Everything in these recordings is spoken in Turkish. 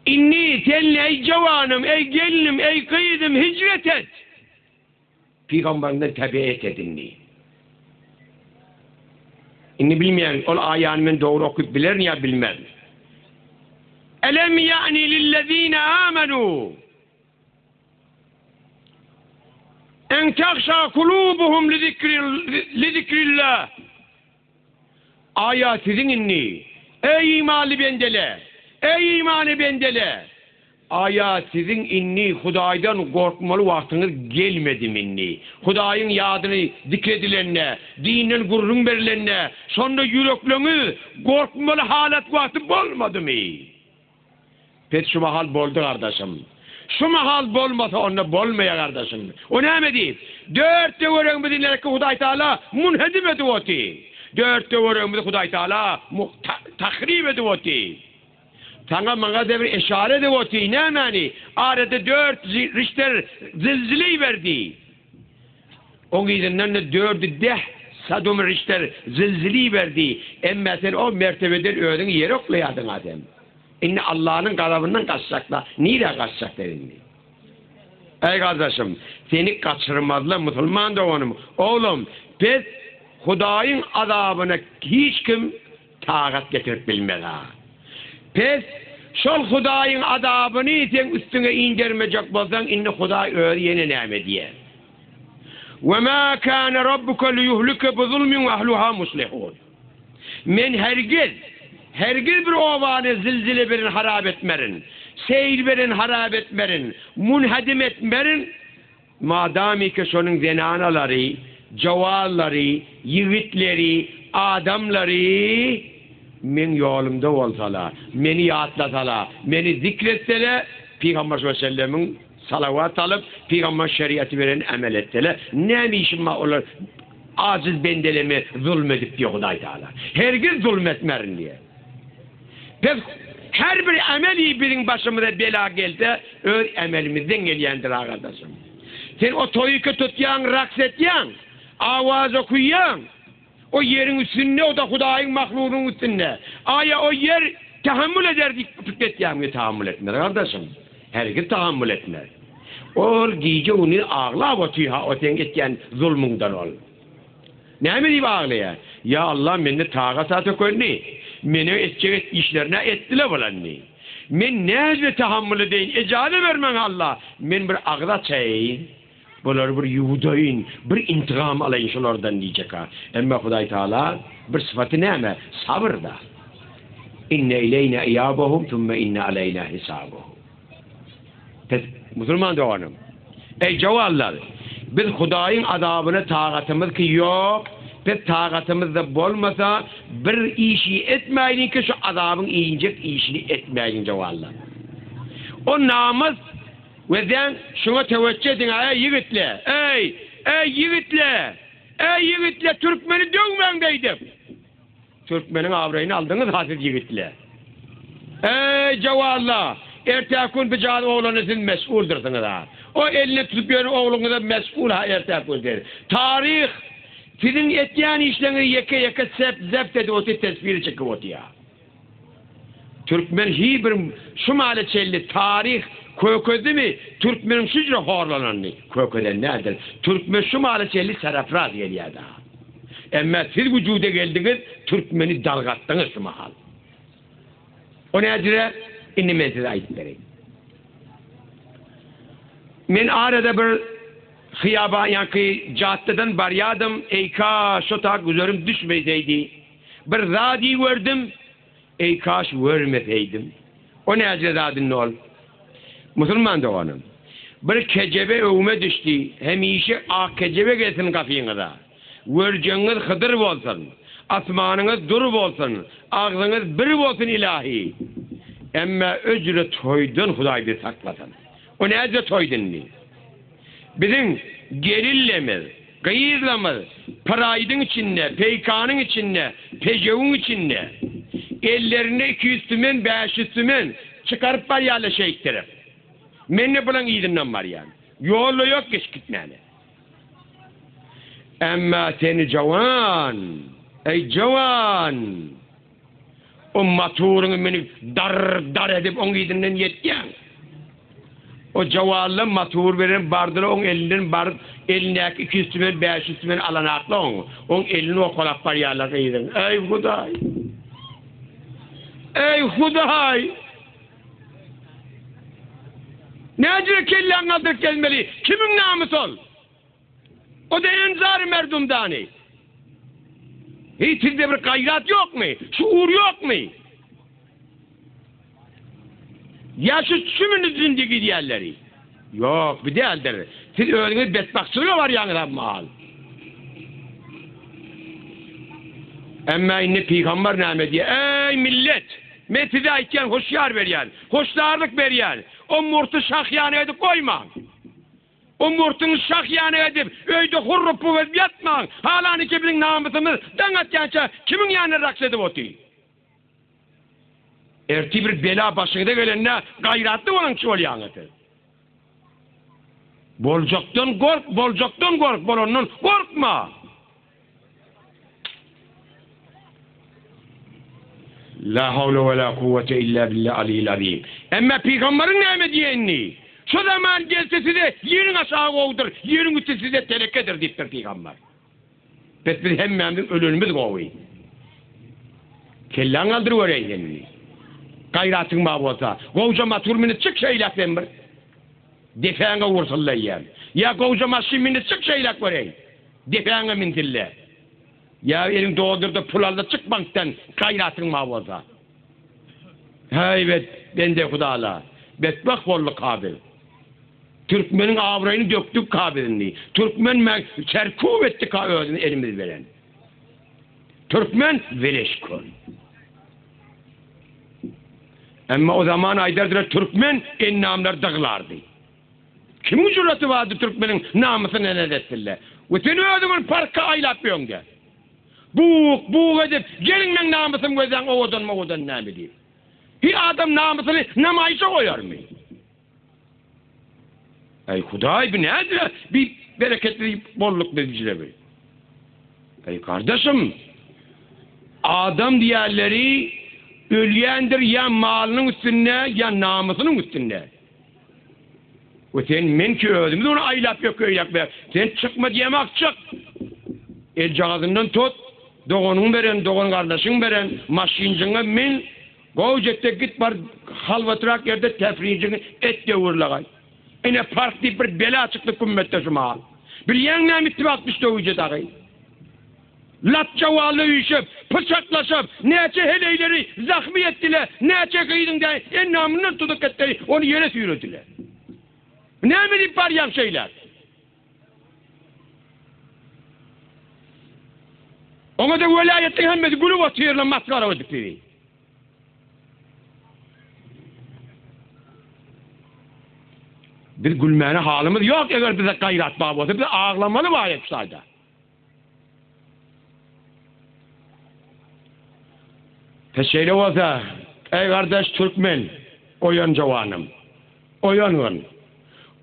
İnni senle ey cavanım, ey gelinim, ey kıyıdım hicret et. Peygamberinden tabiat edinni. İnni bilmeyen, ol ayağını doğru okuyup bilir ya bilmez. Elem ya'ni lillezine amenu en tahşa kulubuhum li zikrillah. Ayat sizin inni. Ey imanı bendele. Ey imanı bendele. Ayat sizin inni Hudaydan korkmalı vaktiniz gelmedi mi inni. Hudayın yadını zikredilenine, dinin gururun verilenine, sonra yüreklerini korkmalı halet vakti olmadı mı? Peki şu mahal boldu kardeşim. Şu mahal bolmasa onunla bolmaya kardeşim. O ne mi? 4 devremizi dinlerek Huday Teala munhedim edivoti. 4 devremizi Huday Teala tahrip edivoti. Sana bana devir eşare edivoti. Ne mani? Arada 4 Richter zilzileyi verdi. Onun yüzünden de 4 Sadom Richter zilzileyi verdi. Emme sen o mertebeden öğren yeri oklayadın adam. İnne Allah'ın gazabından kaçacaklar. Niye kaçacak derinli? Ey kardeşim, seni kaçırmadılar Müslüman da onun. Oğlum, biz Hudayın azabına hiç kim takat getirip bilmez ha. Biz şol Hudayın azabını sen üstüne indirmeyecek bolsan inne Huday öğreyene neme diye. وَمَا كَانَ رَبُّكَ لِيُهْلِكَ بِظُلْمٍ وَأَهْلُهَا مُصْلِحُونَ. Men hergiz bir ovanı zilzile verin harap etmerin. Seyir verin harap etmerin. Munhedim etmerin. Madami ki şunun zenanaları, cavalları, yiğitleri, adamları men yolumda olsalar, beni yadlasalar, beni zikretseler, Peygamber sallallahu aleyhi ve sellem'in salavat alıp, Peygamber şeriatı veren amel etseler, ne işim var olur? Aciz bendelemi zulmedip diyor Huday Teala. Herkes zulmetmerin diye. Peki her bir ameli birin başımıza bela gelse öyle emelimizden geliyendir arkadaşım. Sen o toyu tutyan, raks etyan, avaz okuyan, o yerin üstünde, o da Hudayın mahlunun üstünde. Aya o yer tahammül eder fikretyan, tahammül etmez kardeşim. Herkes tahammül etmez. O giyce onu ağla batıyor, o sen etken zulmünden ol. Ne mi diyeyim ağlaya? Ya Allah beni tağa saate koydu. Beni edecek işlerine ettiler bulanını. Ben ne tahammül edeyim? Ecale vermen Allah. Ben bir ağda çayayım. Bunlar bir yuhudayın. Bir intikam alayım şunlardan diyecek ha. Ama Huday Teala bir sıfatı ne mi? Sabır da. İnne ileyne iyabahum thumme inne aleyna hisabuhum. Müslüman doğanım. Ey cavallar. Biz Hudayın azabına tağatımız ki yok. Biz tağatımız da olmasa bir işi etmeyin ki şu azabın iyicek işini etmeyin cavallar. O namaz ve sen şuna teveccüh edin ey yiğitler. Ey yiğitler. Ey yiğitler Türkmeni dönmen deydim. Türkmenin avrayını aldınız hasit yiğitler. Ey cavallar. Ertekün bir canı oğlanızın mesuldürsünüz ha. O elini tutup yönü oğlunu da mesul ha ertekün der. Tarih sizin etyen işlerini yeke zept edip otu tesbiri çekip otu ya. Türkmen hiçbir şu mali çelli tarih köküdü mi? Türkmen'in şucra horlananını köküden nedir? Türkmen şu mali çelli serafraz geliyor da. Ama siz vücuda geldiniz Türkmen'i dalgattınız şu mahal. O nedir? İnni ben size ait vereyim. Men arada bir hıyaban yankı caddeden baryadım. Eyka şotak üzerim düşmeseydi. Bir zadi verdim. Eykaş vermeseydim. O ne acedadın ne ol? Müslüman da onun. Bir kecebe övme düştü. Hem işi kecebe gelsin kafiyinizde. Vereceğiniz hıdır olsun. Asmanınız dur olsun. Ağzınız bir olsun ilahi. Ama öcre toydun Huday bir saklasın. O ne öcre toydun ni? Bizim gerillemiz, gıyızlamız, paraydın içinde, peykanın içinde, pecevun içinde, ellerine 200 tümen, 500 tümen çıkarıp var ya şeyhtirip. Men ne bulan iyidinden var yani. Yolu yok geç gitmeni. Ama seni cavan, ey cavan, O maturunu beni dar edip on gidinden yetken. O cavallı matur veren bardıra on elinden bar elindeki 200 tümen 500 tümen alanakla on elini o kolak var yerlere yedin. Ey Huday! Ey Huday! Ne acı kellen aldır gelmeli? Kimin namusu ol? O da enzar-ı merdumdani. Hiç sizde bir gayret yok mu? Şuur yok mu? Ya şu tümünüz zindigi diğerleri. Yok bir değildir. Siz öğreniniz bedbaksılığı var yanıdan mal. Ama inni peygamber nâme diye. Ey millet! Men size aytken hoşyar berýän, hoşlarlık berýän. O murtu şahyanı edip koyma. O murtunu şahyanı edip öyde hurrup bu edip yatma. Halanı kimin namusumuz dangatyança kimin yanına raks edip otuy. Erti bir bela başına gelenne gayratlı olan ki olyanıdır. Bolcaktan kork, bolonun korkma. La havle ve la kuvvete illa billah aliyyil azim. Ama peygamberin nâme diyenni. Şu zaman gelse size yerin aşağı kovdur, yerin üstü size telekedir deyiptir peygamber. Biz hemmemizin ölünümüz kovuyor. Kellan aldırıvereyim kendini. Gayratın mı olsa, kovcama turmini çık şeylak ben bir. Defeğine vursullayayım. Ya kovcama şimini çık şeylak vereyim. Defeğine mintille. Ya elin doğdurdu pulalda çık banktan gayratın mı olsa. Evet, ben de Hudala. Betbak bollu kabil. Türkmenin avrayını döktük kabilini. Türkmen çerkuv etti özünü elimiz veren. Türkmen veleşkol. Ama o zaman aydardır Türkmen en namlar dağılardı. Kimin cüreti vardı Türkmenin namusunu ne ettiler? Ve seni ödümün parka aylapıyorsun de. Buğuk edip gelin ben namusum gözden oğudan ne bileyim. Hi adam namusunu namayışa koyar mı? Ey Huday bir nedir? Bir bereketli bolluk dediciler bir. Ey kardeşim, adam diğerleri ölüyendir ya malının üstünde ya namusunun üstünde. Ve sen men ki öldüm onu aylap yok öylap be. Sen çıkma diyemek çık. El cağızından tut. Doğanın veren, doğan kardeşin veren, maşincine min. Gavcette git var halvatırak yerde tefricini et de vurlagay. Yine farklı bir bela çıktı kümmette şu mal. Bir yeniden mittibatmış da ucu dağı. Latça valı uyuşup, bıçaklaşıp, neçe heleyleri zahmi ettiler, neçe kıydın diye en namından tutuk ettiler, onu yere sürüdüler. Ne bilip var yan şeyler? Ona da velayetin hemmedi gülü batıyırla maskara ödükleri. Bir gülmene halimiz yok eğer bize gayret bağlı olsa, bize ağlamalı var hepsayda. Teşekkür olsa, ey kardeş Türkmen, oyan cavanım, oyanın.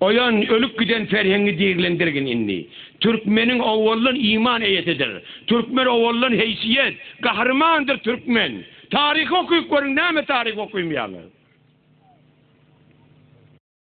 Oyan ölüp giden ferhengi değerlendirgin inni. Türkmenin oğulun iman eyetidir. Türkmen oğulun heysiyet, kahramandır Türkmen. Tarih okuyup görün, ne mi tarih okuyayım yani?